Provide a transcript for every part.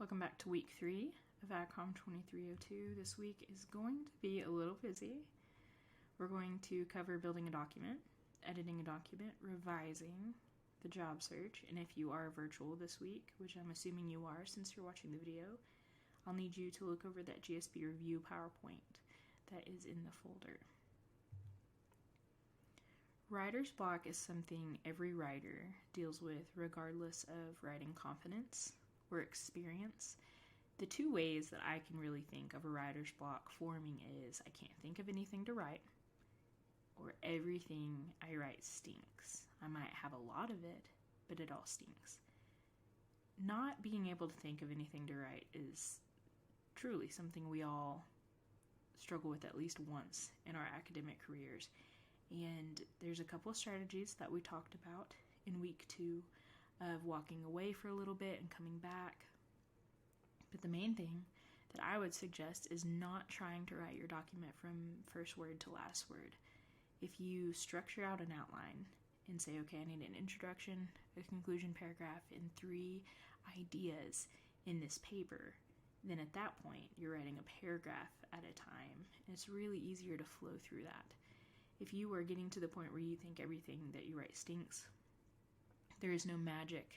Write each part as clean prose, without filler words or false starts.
Welcome back to week 3 of AdCom 2302. This week is going to be a little busy. We're going to cover building a document, editing a document, revising the job search, and if you are virtual this week, which I'm assuming you are since you're watching the video, I'll need you to look over that GSB review PowerPoint that is in the folder. Writer's block is something every writer deals with regardless of writing confidence or experience. The two ways that I can really think of a writer's block forming is I can't think of anything to write, or everything I write stinks. I might have a lot of it, but it all stinks. Not being able to think of anything to write is truly something we all struggle with at least once in our academic careers. And there's a couple of strategies that we talked about in week 2 of walking away for a little bit and coming back. But the main thing that I would suggest is not trying to write your document from first word to last word. If you structure out an outline and say, okay, I need an introduction, a conclusion paragraph, and 3 ideas in this paper, then at that point you're writing a paragraph at a time, and it's really easier to flow through that. If you are getting to the point where you think everything that you write stinks, there is no magic.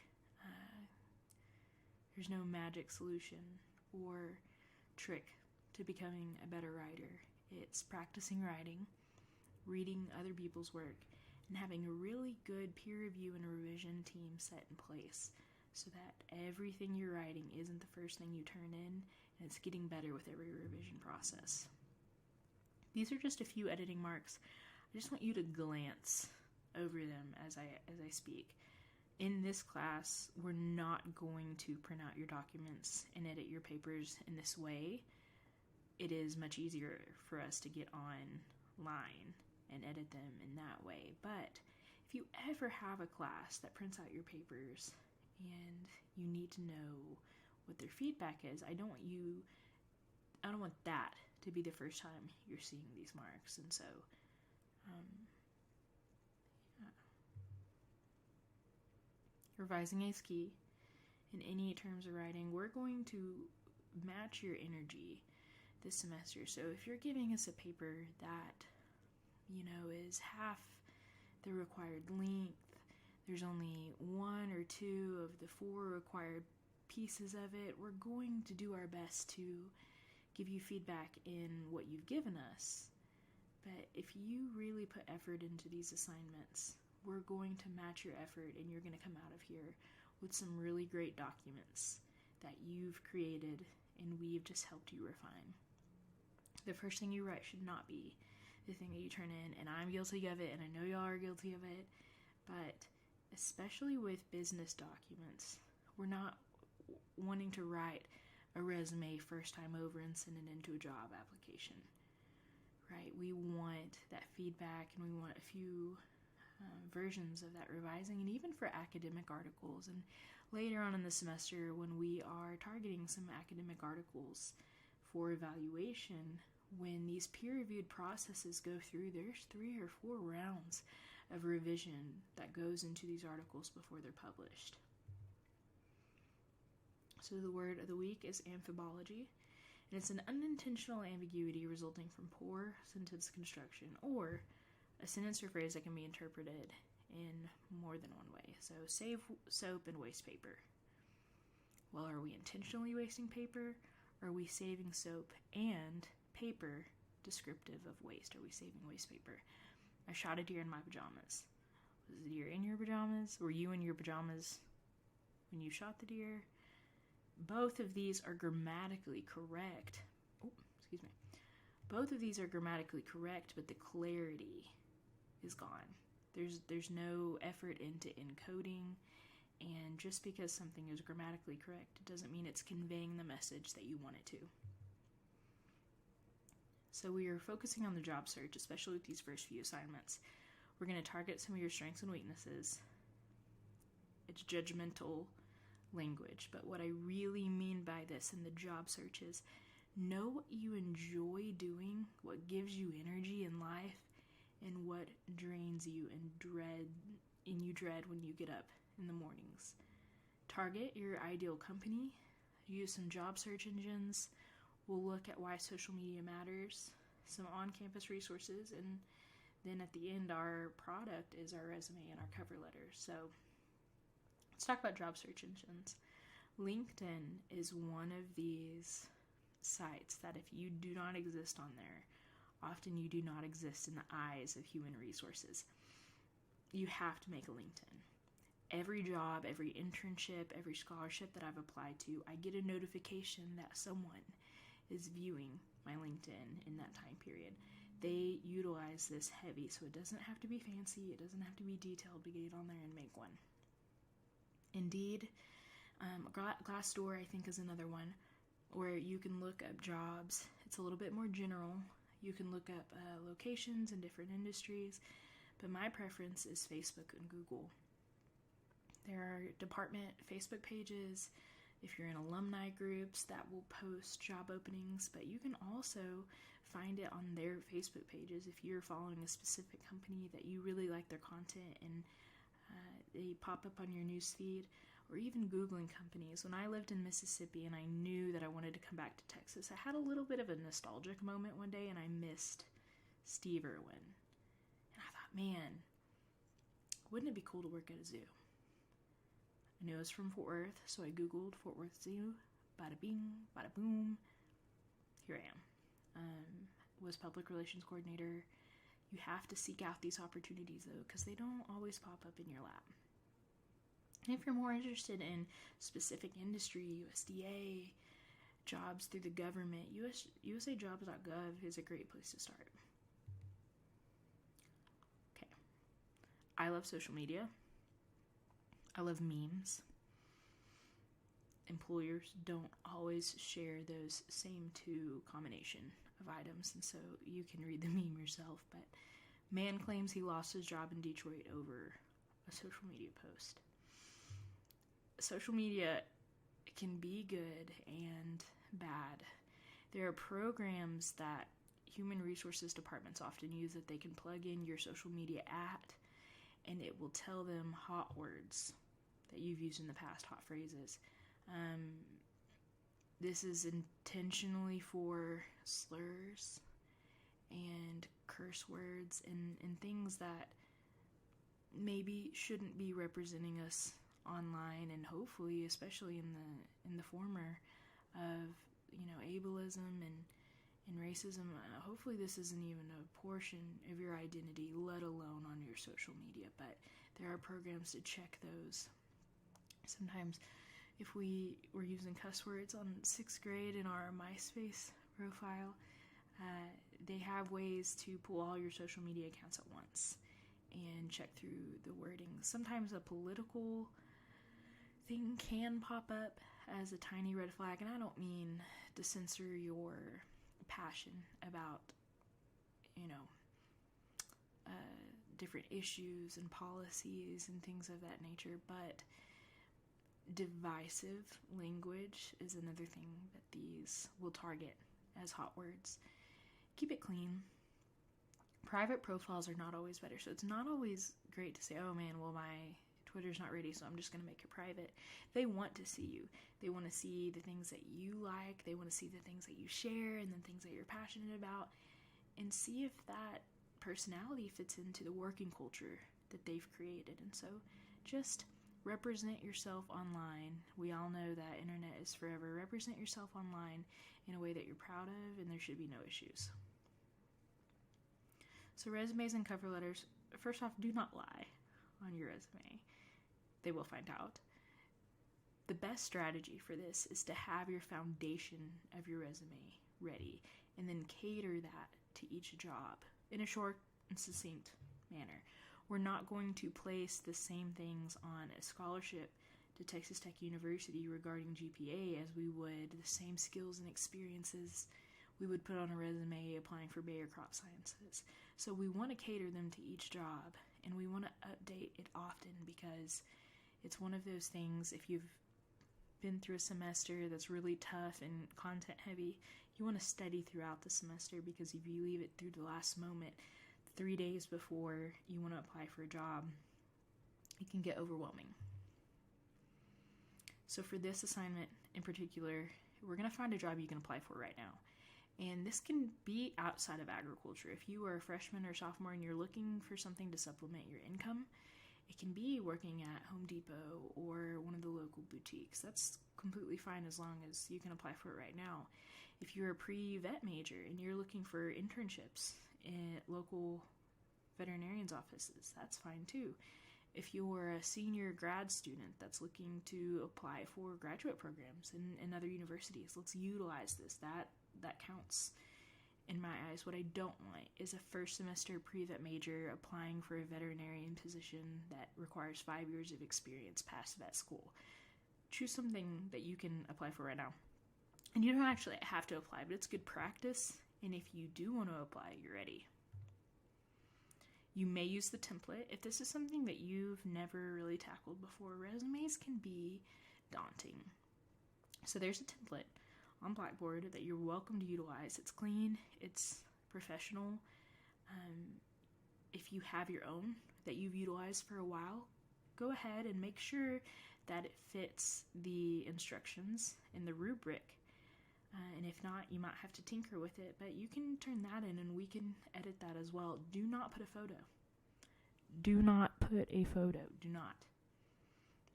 There's no magic solution or trick to becoming a better writer. It's practicing writing, reading other people's work, and having a really good peer review and revision team set in place so that everything you're writing isn't the first thing you turn in, and it's getting better with every revision process. These are just a few editing marks. I just want you to glance over them as I speak. In this class, we're not going to print out your documents and edit your papers in this way. It is much easier for us to get online and edit them in that way. But if you ever have a class that prints out your papers and you need to know what their feedback is, I don't want that to be the first time you're seeing these marks. And so, revising is key. In any terms of writing, we're going to match your energy this semester. So if you're giving us a paper that, is half the required length, there's only 1 or 2 of the 4 required pieces of it, we're going to do our best to give you feedback in what you've given us. But if you really put effort into these assignments, we're going to match your effort, and you're going to come out of here with some really great documents that you've created and we've just helped you refine. The first thing you write should not be the thing that you turn in, and I'm guilty of it, and I know y'all are guilty of it, but especially with business documents, we're not wanting to write a resume first time over and send it into a job application, right? We want that feedback, and we want a few versions of that revising, and even for academic articles. And later on in the semester, when we are targeting some academic articles for evaluation, when these peer-reviewed processes go through, there's 3 or 4 rounds of revision that goes into these articles before they're published. So the word of the week is amphibology, and it's an unintentional ambiguity resulting from poor sentence construction, or a sentence or phrase that can be interpreted in more than one way. So save soap and waste paper. Well, are we intentionally wasting paper? Or are we saving soap and paper descriptive of waste? Are we saving waste paper? I shot a deer in my pajamas. Was the deer in your pajamas? Were you in your pajamas when you shot the deer? Both of these are grammatically correct. Both of these are grammatically correct, but the clarity is gone. There's no effort into encoding, and just because something is grammatically correct, it doesn't mean it's conveying the message that you want it to. So we are focusing on the job search, especially with these first few assignments. We're going to target some of your strengths and weaknesses. It's judgmental language, but what I really mean by this in the job search is know what you enjoy doing, what gives you energy in life, and what drains you and you dread when you get up in the mornings. Target your ideal company, use some job search engines. We'll look at why social media matters, some on-campus resources, and then at the end, our product is our resume and our cover letter. So let's talk about job search engines. LinkedIn is one of these sites that if you do not exist on there, often you do not exist in the eyes of human resources. You have to make a LinkedIn. Every job, every internship, every scholarship that I've applied to, I get a notification that someone is viewing my LinkedIn in that time period. They utilize this heavy, so it doesn't have to be fancy, it doesn't have to be detailed to get on there and make one. Indeed, Glassdoor, I think, is another one where you can look up jobs. It's a little bit more general. You can look up locations in different industries, but my preference is Facebook and Google. There are department Facebook pages, if you're in alumni groups, that will post job openings, but you can also find it on their Facebook pages if you're following a specific company that you really like their content and they pop up on your news feed, or even Googling companies. When I lived in Mississippi and I knew that I wanted to come back to Texas, I had a little bit of a nostalgic moment one day and I missed Steve Irwin. And I thought, man, wouldn't it be cool to work at a zoo? I knew it was from Fort Worth, so I Googled Fort Worth Zoo. Bada bing, bada boom. Here I am. Was public relations coordinator. You have to seek out these opportunities, though, because they don't always pop up in your lap. And if you're more interested in specific industry, USDA, jobs through the government, USAjobs.gov is a great place to start. Okay. I love social media. I love memes. Employers don't always share those same two combination of items, and so you can read the meme yourself, but man claims he lost his job in Detroit over a social media post. Social media can be good and bad. There are programs that human resources departments often use that they can plug in your social media at, and it will tell them hot words that you've used in the past, hot phrases. This is intentionally for slurs and curse words and things that maybe shouldn't be representing us online, and hopefully, especially in the former of ableism and racism. Hopefully, this isn't even a portion of your identity, let alone on your social media. But there are programs to check those. Sometimes, if we were using cuss words on 6th grade in our MySpace profile, they have ways to pull all your social media accounts at once and check through the wording. Sometimes a political thing can pop up as a tiny red flag, and I don't mean to censor your passion about, different issues and policies and things of that nature, but divisive language is another thing that these will target as hot words. Keep it clean. Private profiles are not always better, so it's not always great to say, oh man, well my Twitter's not ready, so I'm just going to make it private. They want to see you. They want to see the things that you like. They want to see the things that you share and then things that you're passionate about, and see if that personality fits into the working culture that they've created. And so just represent yourself online. We all know that internet is forever. Represent yourself online in a way that you're proud of, and there should be no issues. So resumes and cover letters, first off, do not lie on your resume. They will find out. The best strategy for this is to have your foundation of your resume ready and then cater that to each job in a short and succinct manner. We're not going to place the same things on a scholarship to Texas Tech University regarding GPA as we would the same skills and experiences we would put on a resume applying for Bayer Crop Sciences. So we want to cater them to each job, and we want to update it often because it's one of those things, if you've been through a semester that's really tough and content heavy, you want to study throughout the semester, because if you leave it through the last moment, 3 days before you want to apply for a job, it can get overwhelming. So for this assignment in particular, we're going to find a job you can apply for right now. And this can be outside of agriculture. If you are a freshman or sophomore and you're looking for something to supplement your income, it can be working at Home Depot or one of the local boutiques. That's completely fine as long as you can apply for it right now. If you're a pre-vet major and you're looking for internships at local veterinarians' offices, that's fine too. If you're a senior grad student that's looking to apply for graduate programs in other universities, let's utilize this. That counts in my eyes. What I don't want is a first semester pre-vet major applying for a veterinarian position that requires 5 years of experience past vet school. Choose something that you can apply for right now. And you don't actually have to apply, but it's good practice. And if you do want to apply, you're ready. You may use the template. If this is something that you've never really tackled before, resumes can be daunting. So there's a template on Blackboard that you're welcome to utilize. It's clean, it's professional. If you have your own that you've utilized for a while, go ahead and make sure that it fits the instructions in the rubric. And if not, you might have to tinker with it, but you can turn that in and we can edit that as well. Do not put a photo. Do not put a photo. Do not.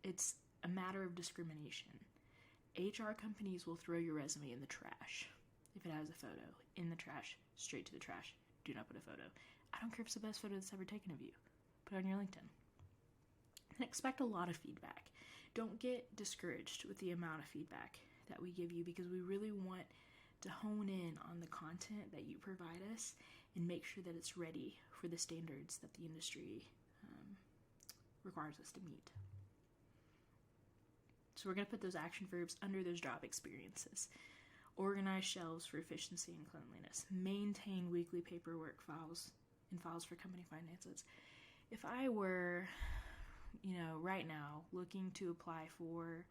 It's a matter of discrimination. HR companies will throw your resume in the trash if it has a photo. In the trash. Straight to the trash. Do not put a photo. I don't care if it's the best photo that's ever taken of you. Put it on your LinkedIn. And expect a lot of feedback. Don't get discouraged with the amount of feedback that we give you, because we really want to hone in on the content that you provide us and make sure that it's ready for the standards that the industry requires us to meet. So we're going to put those action verbs under those job experiences. Organize shelves for efficiency and cleanliness. Maintain weekly paperwork files and files for company finances. If I were, right now looking to apply for,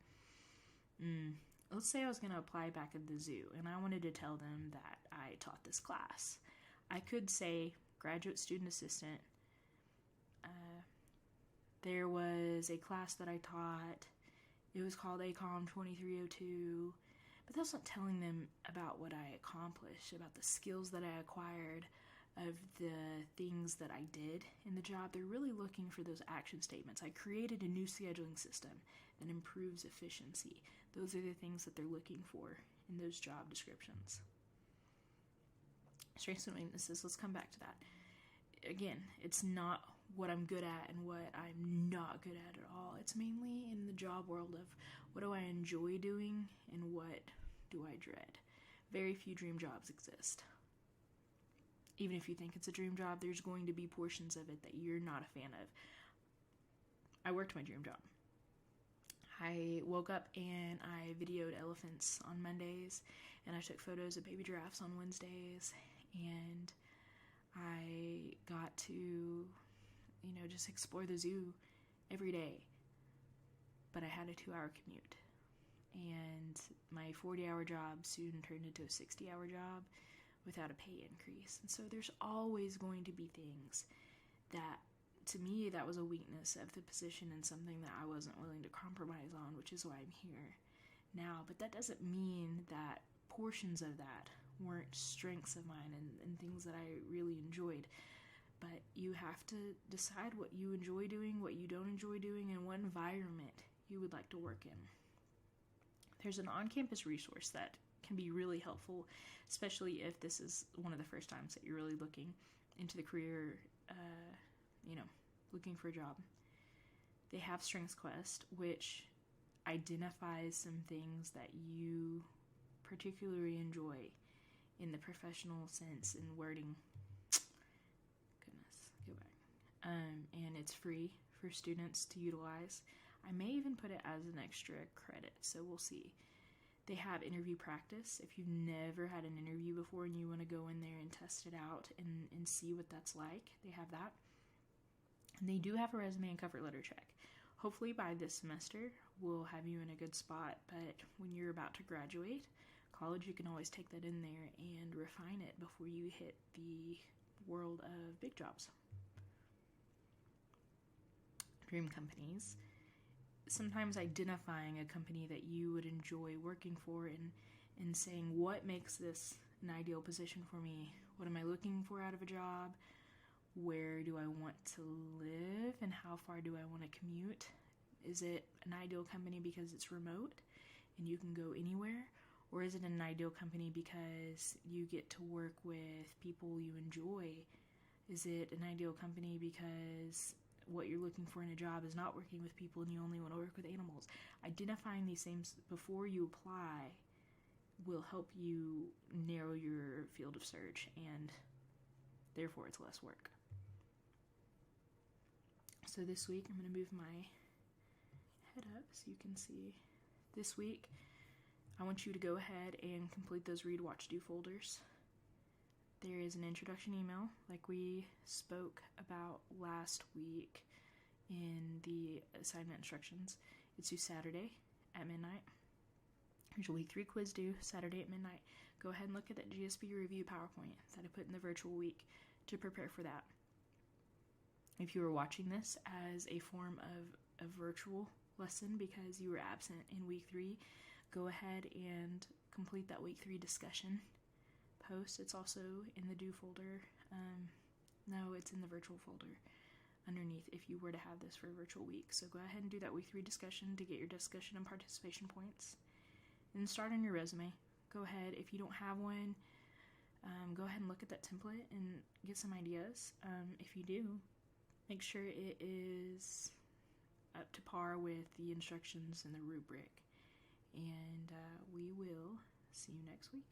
let's say I was going to apply back at the zoo and I wanted to tell them that I taught this class. I could say graduate student assistant. There was a class that I taught. It was called ACOM 2302. But that's not telling them about what I accomplished, about the skills that I acquired, of the things that I did in the job. They're really looking for those action statements. I created a new scheduling system that improves efficiency. Those are the things that they're looking for in those job descriptions. Strengths and weaknesses, let's come back to that. Again, it's not what I'm good at and what I'm not good at all. It's mainly in the job world of what do I enjoy doing and what do I dread. Very few dream jobs exist. Even if you think it's a dream job, there's going to be portions of it that you're not a fan of. I worked my dream job. I woke up and I videoed elephants on Mondays, and I took photos of baby giraffes on Wednesdays, and I got to, just explore the zoo every day. But I had a 2-hour commute, and my 40-hour job soon turned into a 60-hour job without a pay increase. And so there's always going to be things that, to me, that was a weakness of the position and something that I wasn't willing to compromise on, which is why I'm here now. But that doesn't mean that portions of that weren't strengths of mine and things that I really enjoyed. But you have to decide what you enjoy doing, what you don't enjoy doing, and what environment you would like to work in. There's an on-campus resource that can be really helpful, especially if this is one of the first times that you're really looking into the career, looking for a job. They have Strengths Quest, which identifies some things that you particularly enjoy in the professional sense and wording. Goodness, go back. And it's free for students to utilize. I may even put it as an extra credit, so we'll see. They have interview practice. If you've never had an interview before and you want to go in there and test it out and see what that's like, they have that. And they do have a resume and cover letter check. Hopefully by this semester, we'll have you in a good spot, but when you're about to graduate college, you can always take that in there and refine it before you hit the world of big jobs. Dream companies. sometimes identifying a company that you would enjoy working for and saying, what makes this an ideal position for me? What am I looking for out of a job? Where do I want to live, and how far do I want to commute? Is it an ideal company because it's remote and you can go anywhere? Or is it an ideal company because you get to work with people you enjoy? Is it an ideal company because what you're looking for in a job is not working with people and you only want to work with animals? Identifying these things before you apply will help you narrow your field of search, and therefore it's less work. So this week, I'm going to move my head up so you can see. This week, I want you to go ahead and complete those read, watch, do folders. There is an introduction email, like we spoke about last week in the assignment instructions. It's due Saturday at midnight. Here's your week 3 quiz due Saturday at midnight. Go ahead and look at that GSB review PowerPoint that I put in the virtual week to prepare for that. If you are watching this as a form of a virtual lesson because you were absent in week 3, go ahead and complete that week 3 discussion post. It's also in the due folder. No, it's in the virtual folder underneath if you were to have this for a virtual week. So go ahead and do that week 3 discussion to get your discussion and participation points. And start on your resume. Go ahead, if you don't have one, go ahead and look at that template and get some ideas. If you do, make sure it is up to par with the instructions and the rubric. And we will see you next week.